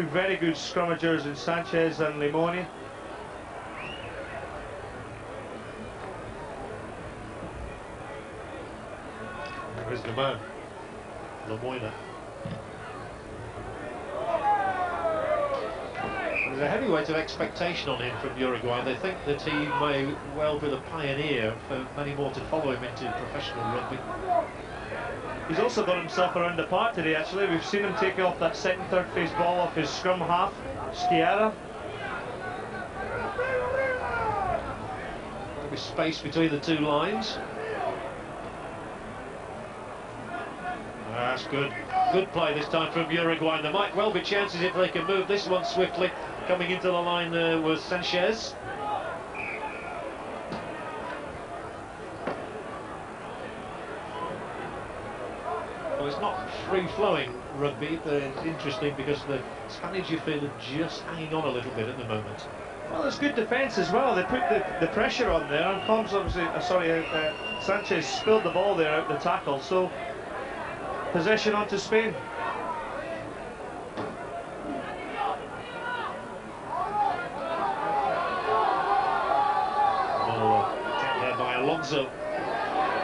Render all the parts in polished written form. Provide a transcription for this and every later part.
Very good scrummagers in Sanchez and Limoni. There is the man, Lemoyne. There's a heavy weight of expectation on him from Uruguay. They think that he may well be the pioneer for many more to follow him into professional rugby. He's also got himself around the park today, actually. We've seen him take off that second, third phase ball off his scrum half, Sciarra. There'll be space between the two lines. That's good. Good play this time from Uruguay. There might well be chances if they can move this one swiftly. Coming into the line was Sanchez. Well, it's not free-flowing rugby. It's interesting because the Spanish, you feel, are just hanging on a little bit at the moment. Well, there's good defence as well. They put the pressure on there, and Combs obviously, Sanchez spilled the ball there out the tackle, so possession onto Spain. There by Alonso.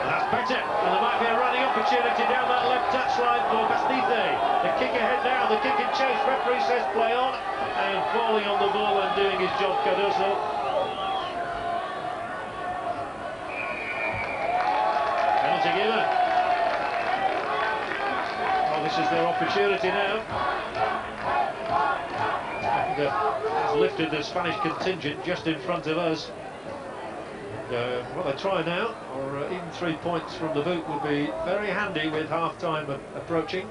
That's better, and there might be a running opportunity down that left touchline for Bastide. The kick ahead now, the kick in chase. Referee says play on, and falling on the ball and doing his job, Cardoso. Penalty given. Well, this is their opportunity now. And has lifted the Spanish contingent just in front of us. What they try now, or even 3 points from the boot, would be very handy with half-time approaching.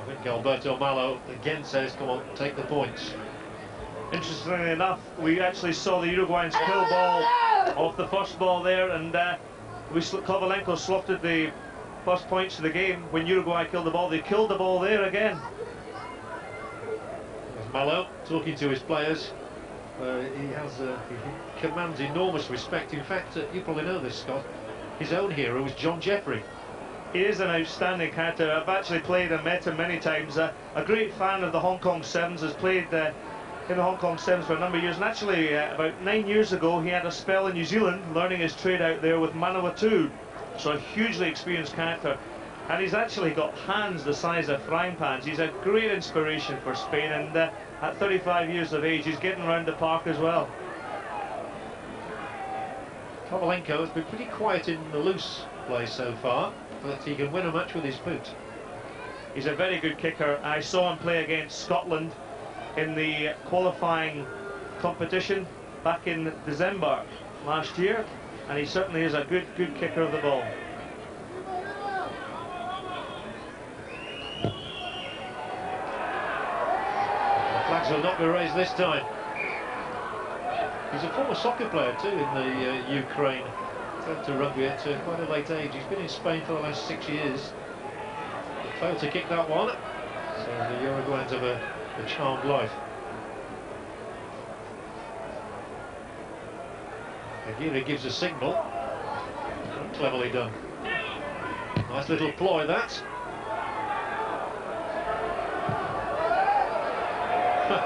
I think Alberto Malo again says, come on, take the points. Interestingly enough, we actually saw the Uruguayans kill ball off the first ball there, and Kovalenko slotted the first points of the game. When Uruguay killed the ball, they killed the ball there again. Malo talking to his players. He commands enormous respect. In fact, you probably know this, Scott. His own hero was John Jeffrey. He is an outstanding character. I've actually played and met him many times. A great fan of the Hong Kong Sevens. Has played in the Hong Kong Sevens for a number of years. And actually, about 9 years ago, he had a spell in New Zealand, learning his trade out there with Manawatu. So a hugely experienced character. And he's actually got hands the size of frying pans. He's a great inspiration for Spain, and at 35 years of age, he's getting around the park as well. Kovalenko has been pretty quiet in the loose play so far, but he can win a match with his boot. He's a very good kicker. I saw him play against Scotland in the qualifying competition back in December last year, and he certainly is a good kicker of the ball. Flags will not be raised this time. He's a former soccer player too in the Ukraine. Turned to rugby at quite a late age. He's been in Spain for the last 6 years. He failed to kick that one, so the Uruguayans have a charmed life. Aguirre gives a signal. Cleverly done. Nice little ploy that.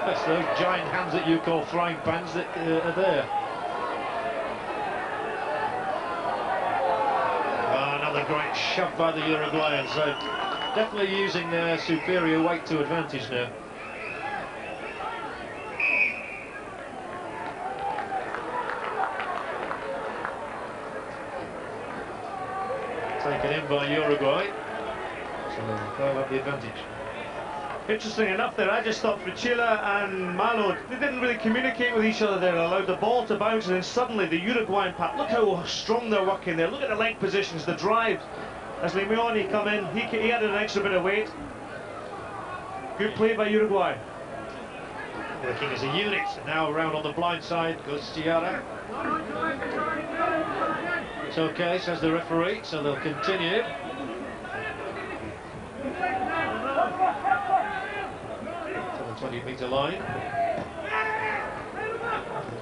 It's those giant hands that you call frying pans that are there. Another great shove by the Uruguayans. So definitely using their superior weight to advantage now. Taken in by Uruguay. So they'll have the advantage. Interesting enough there, I just thought Fricilla and Malo, they didn't really communicate with each other there, allowed the ball to bounce, and then suddenly the Uruguayan pack, look how strong they're working there, look at the leg positions, the drive. As Limoni come in, he added an extra bit of weight. Good play by Uruguay. Working as a unit, now around on the blind side goes Sciarra. It's okay, says the referee, so they'll continue. To the 20-metre line.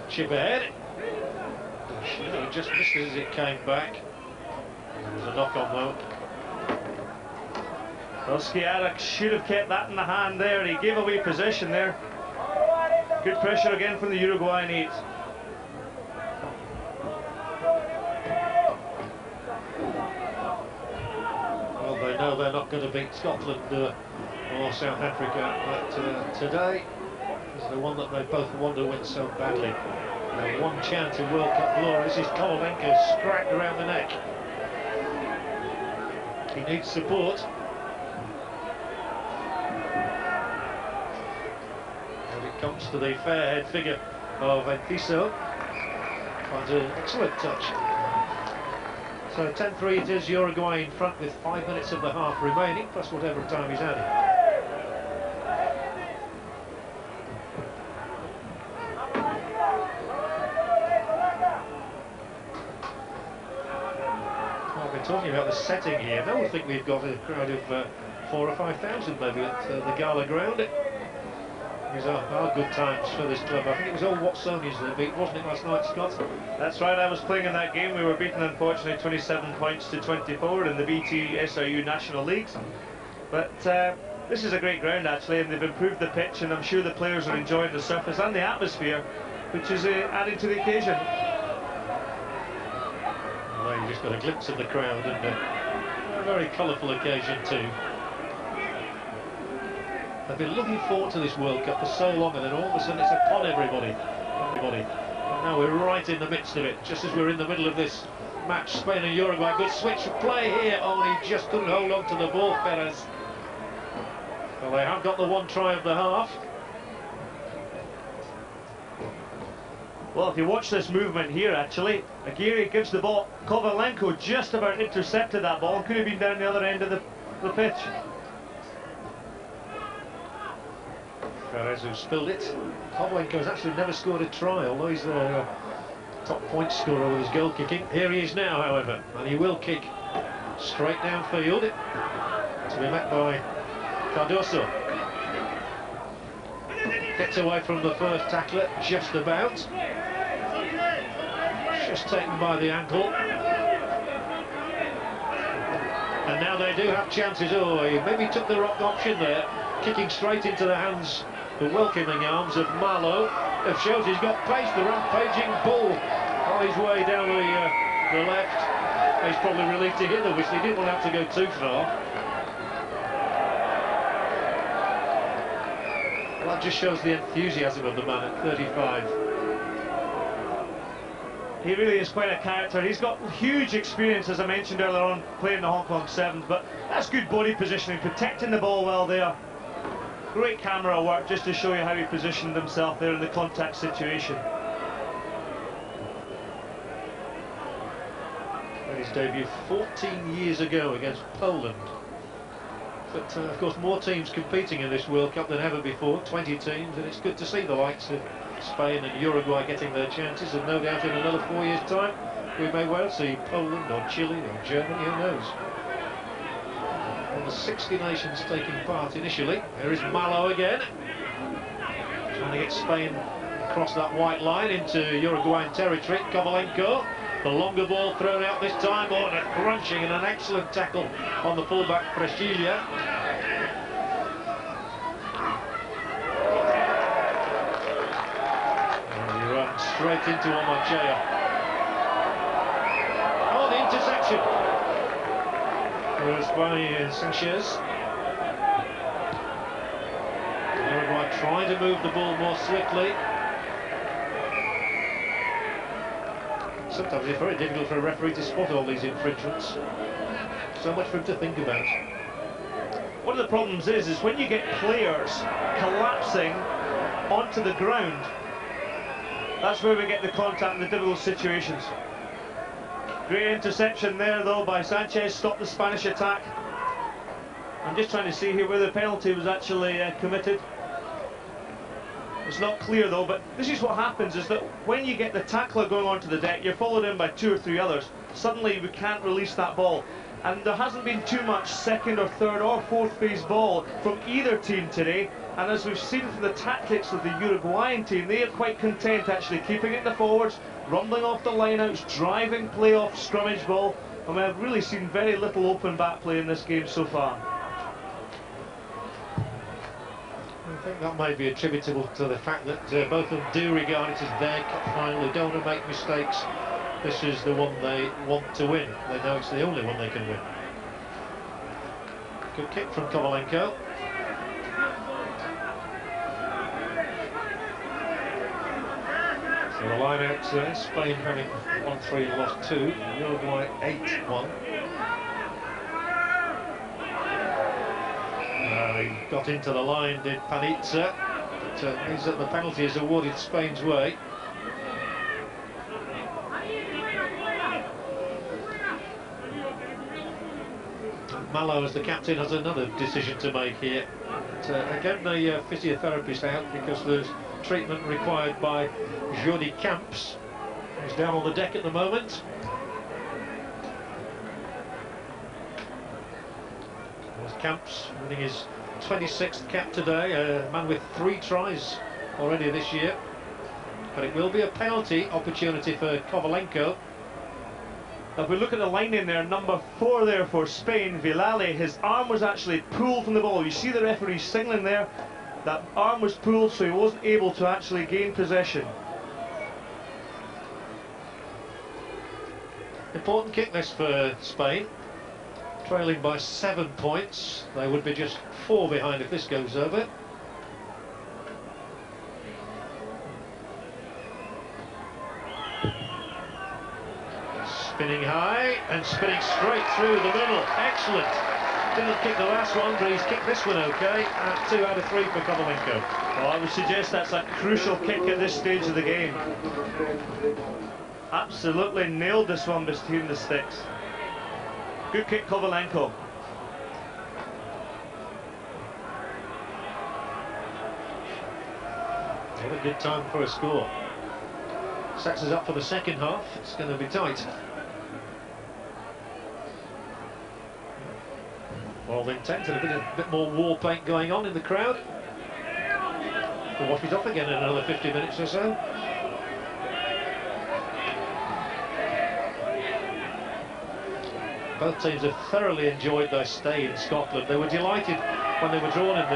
Chip ahead. Just missed it as it came back. There's a knock on though. Well, Skiara should have kept that in the hand there. He gave away possession there. Good pressure again from the Uruguayan 8. Well, they know they're not going to beat Scotland or South Africa, but today is the one that they both want to win so badly. Now, one chance in World Cup glory. This is Kovalenko scrapped around the neck. He needs support. And it comes to the fair-head figure of Enciso. Finds an excellent touch. So 10-3 it is, Uruguay in front with 5 minutes of the half remaining, plus whatever time he's added. Well, we're talking about the setting here. Now I think we've got a crowd of 4,000 or 5,000 maybe at the Gala ground. These are good times for this club. I think it was all Watsonians that beat, wasn't it, last night, Scott? That's right, I was playing in that game. We were beaten, unfortunately, 27 points to 24 in the BT SRU National Leagues. But this is a great ground, actually, and they've improved the pitch, and I'm sure the players are enjoying the surface and the atmosphere, which is adding to the occasion. Well, you just got a glimpse of the crowd, and a very colourful occasion too. They've been looking forward to this World Cup for so long, and then all of a sudden it's upon everybody. And now we're right in the midst of it, just as we're in the middle of this match. Spain and Uruguay, good switch of play here. Oh, he just couldn't hold on to the ball, Perez. Well, they have got the one try of the half. Well, if you watch this movement here, actually, Aguirre gives the ball. Kovalenko just about intercepted that ball and could have been down the other end of the pitch. Perez who spilled it. Kovalenko has actually never scored a try, although he's the top point scorer with his goal kicking. Here he is now, however, and he will kick straight downfield to be met by Cardoso. Gets away from the first tackler, just about. Just taken by the ankle. And now they do have chances. Oh, he maybe took the wrong option there. Kicking straight into the hands, the welcoming arms of Marlowe. It shows he's got pace, the rampaging bull on his way down the left. He's probably relieved to hear the whistle. He didn't want to have to go too far. Well, that just shows the enthusiasm of the man at 35. He really is quite a character. He's got huge experience, as I mentioned earlier on, playing the Hong Kong Sevens, but that's good body positioning, protecting the ball well there. Great camera work just to show you how he positioned himself there in the contact situation. Made his debut 14 years ago against Poland. But of course more teams competing in this World Cup than ever before, 20 teams, and it's good to see the likes of Spain and Uruguay getting their chances, and no doubt in another 4 years' time we may well see Poland or Chile or Germany, who knows. Well, the 60 nations taking part initially. There is Malo again, trying to get Spain across that white line into Uruguayan territory. Kovalenko, the longer ball thrown out this time. Oh, and a crunching and an excellent tackle on the fullback Frechilla. And he runs straight into Omachea. Oh, the interception. Was by Sanchez. Uruguay trying to move the ball more swiftly. Sometimes it's very difficult for a referee to spot all these infringements. So much for him to think about. One of the problems is when you get players collapsing onto the ground, that's where we get the contact in the difficult situations. Great interception there, though, by Sanchez, stopped the Spanish attack. I'm just trying to see here where the penalty was actually committed. It's not clear, though, but this is what happens, is that when you get the tackler going onto the deck, you're followed in by 2 or 3 others. Suddenly, we can't release that ball. And there hasn't been too much second or third or fourth phase ball from either team today. And as we've seen from the tactics of the Uruguayan team, they are quite content actually keeping it in the forwards, rumbling off the lineouts, driving play off scrummage ball, I mean, I've really seen very little open back play in this game so far. I think that may be attributable to the fact that both of them do regard it as their cup final. They don't want to make mistakes. This is the one they want to win. They know it's the only one they can win. Good kick from Kovalenko. So the line out, Spain having 1-3 and lost 2, Uruguay 8-1. He got into the line, did Panizza, but means that the penalty is awarded Spain's way. Malo, as the captain, has another decision to make here. But, again, the physiotherapist out because there's treatment required by Jordi Camps. He's down on the deck at the moment. There's Camps winning his 26th cap today, a man with 3 tries already this year. But it will be a penalty opportunity for Kovalenko. If we look at the line in there, number 4 there for Spain, Villali, his arm was actually pulled from the ball. You see the referee signaling there, that arm was pulled, so he wasn't able to actually gain possession. Important kick this for Spain. Trailing by 7 points. They would be just 4 behind if this goes over. Spinning high and spinning straight through the middle. Excellent. Didn't kick the last one, but he's kicked this one okay. 2 out of 3 for Kovalenko. Well, I would suggest that's a crucial kick at this stage of the game. Absolutely nailed this one between the sticks. Good kick, Kovalenko. What a good time for a score. Sets us up for the second half. It's going to be tight. Well, the intent and a bit more war paint going on in the crowd. We'll wash it off again in another 50 minutes or so. Both teams have thoroughly enjoyed their stay in Scotland. They were delighted when they were drawn in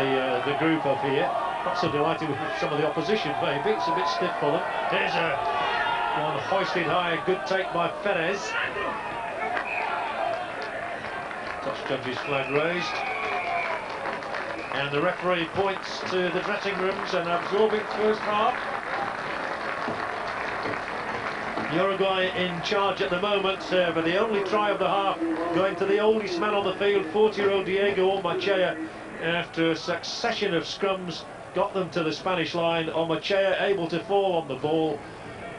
the group up here. Not so delighted with some of the opposition, maybe. It's a bit stiff for them. There's one hoisted high, a good take by Perez. Touch judge's flag raised. And the referee points to the dressing rooms, an absorbing first half. Uruguay in charge at the moment, but the only try of the half going to the oldest man on the field, 40-year-old Diego Ormachea, after a succession of scrums, got them to the Spanish line. Ormachea able to fall on the ball,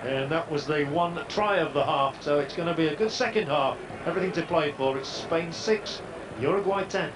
and that was the one try of the half. So it's going to be a good second half. Everything to play for. It's Spain 6, Uruguay 10.